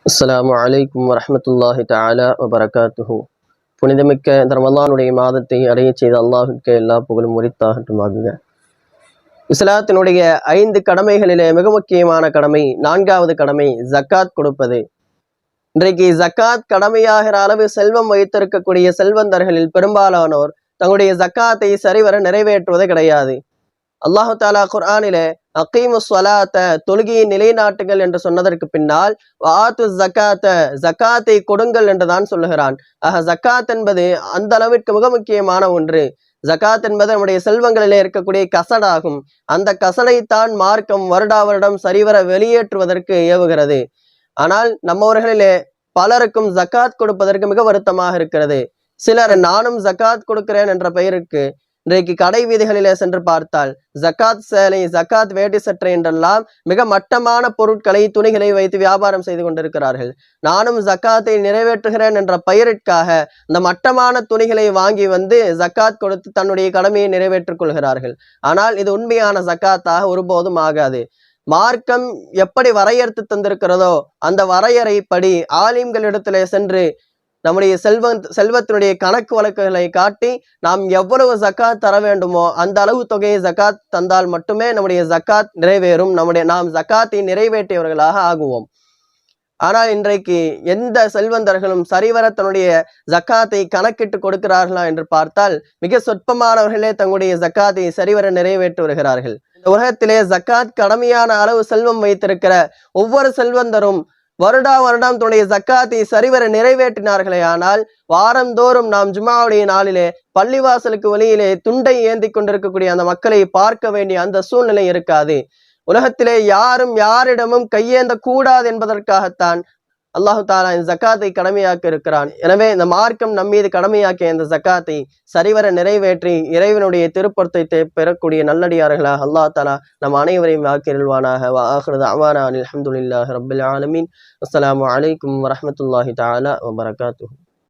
அஸ்ஸலாமு அலைக்கும் வரஹ்மத்துல்லாஹி தஆலா வபரகாத்துஹு. புனிதமிக்க இந்த ரமலானுடைய மாதத்தை அடைய செய்த அல்லாஹ்வுக்கு எல்லா புகழும் உரித்தாகட்டுமாகுக. இஸ்லாத்தினுடைய 5 கடமைகளிலே மிக முக்கியமான கடமை 4வது கடமை ஜக்காத் கொடுப்பது. இன்றைக்கு ஜக்காத் கடமையாகிற அளவு செல்வம் வைத்திருக்கக்கூடிய செல்வந்தர்களில் பெரும்பாலானோர் தங்களுடைய ஜக்காத்தை சரிவர நிறைவேற்றுவது கிடையாது. அல்லாஹு தாலா குர்ஆனிலே அகீமுஸ் ஸலாத்த தொழுகையை நிலைநாட்டுங்கள் என்று சொன்னதற்கு பின்னால் வாத்து ஜக்காத்தை கொடுங்கள் என்றுதான் சொல்லுகிறான். ஜக்காத் என்பது அந்த அளவிற்கு மிக முக்கியமான ஒன்று. ஜக்காத் என்பது நம்முடைய செல்வங்களிலே இருக்கக்கூடிய கசடாகும். அந்த கசடைத்தான் மார்க்கம் வருடா வருடம் சரிவர வெளியேற்றுவதற்கு ஏவுகிறது. ஆனால் நம்மவர்களிலே பலருக்கும் ஜக்காத் கொடுப்பதற்கு மிக வருத்தமாக இருக்கிறது. சிலர் நானும் ஜக்காத் கொடுக்கிறேன் என்ற பெயருக்கு இன்றைக்கு கடை வீதிகளிலே சென்று பார்த்தால் ஜக்காத் சேலை, ஜக்காத் வேட்டி சட்டை என்றெல்லாம் மிக மட்டமான பொருட்களை, துணிகளை வைத்து வியாபாரம் செய்து கொண்டிருக்கிறார்கள். நானும் ஜக்காத்தை நிறைவேற்றுகிறேன் என்ற பெயரிற்காக இந்த மட்டமான துணிகளை வாங்கி வந்து ஜக்காத் கொடுத்து தன்னுடைய கடமையை நிறைவேற்றிக் கொள்கிறார்கள். ஆனால் இது உண்மையான ஜக்காத்தாக ஒருபோதும் ஆகாது. மார்க்கம் எப்படி வரையறுத்து தந்திருக்கிறதோ அந்த வரையறைப்படி ஆலிம்களிடத்திலே சென்று நம்முடைய செல்வத்தினுடைய கணக்கு வழக்குகளை காட்டி நாம் எவ்வளவு ஜக்காத் தர வேண்டுமோ அந்த அளவு தொகையை ஜக்காத் தந்தால் மட்டுமே நம்முடைய ஜக்காத் நிறைவேறும். நாம் ஜக்காத்தை நிறைவேற்றியவர்களாக ஆகுவோம். ஆனால் இன்றைக்கு எந்த செல்வந்தர்களும் சரிவர தன்னுடைய ஜக்காத்தை கணக்கிட்டு கொடுக்கிறார்களா என்று பார்த்தால் மிக சொற்பமானவர்களே தங்களுடைய ஜக்காத்தை சரிவர நிறைவேற்றி வருகிறார்கள். இந்த உலகத்திலே ஜக்காத் கடமையான அளவு செல்வம் வைத்திருக்கிற ஒவ்வொரு செல்வந்தரும் வருடா வருடம் தன்னுடைய ஜக்காத்தை சரிவர நிறைவேற்றினார்களே ஆனால் வாரந்தோறும் நாம் ஜும்ஆவுடைய நாளிலே பள்ளிவாசலுக்கு வெளியிலே துண்டை ஏந்தி கொண்டிருக்கக்கூடிய அந்த மக்களை பார்க்க வேண்டிய அந்த சூழ்நிலை இருக்காது. உலகத்திலே யாரும் யாரிடமும் கையேந்த கூடாது என்பதற்காகத்தான் அல்லாஹு தாலா இந்த ஜக்காத்தை கடமையாக்கி இருக்கிறான். எனவே இந்த மார்க்கம் நம்மீது கடமையாக்கிய இந்த ஜக்காத்தை சரிவர நிறைவேற்றி இறைவனுடைய திருப்பொருத்தத்தை பெறக்கூடிய நல்லடியார்களாக அல்லாஹ் தாலா நம் அனைவரையும் ஆக்கிருள்வானாக. ஆகிரு தஅவானா அல்ஹம்துலில்லாஹி ரப்பில் ஆலமீன். அஸ்ஸலாமு அலைக்கும் வரஹ்மத்துல்லாஹி தஆலா வபரகாத்துஹு.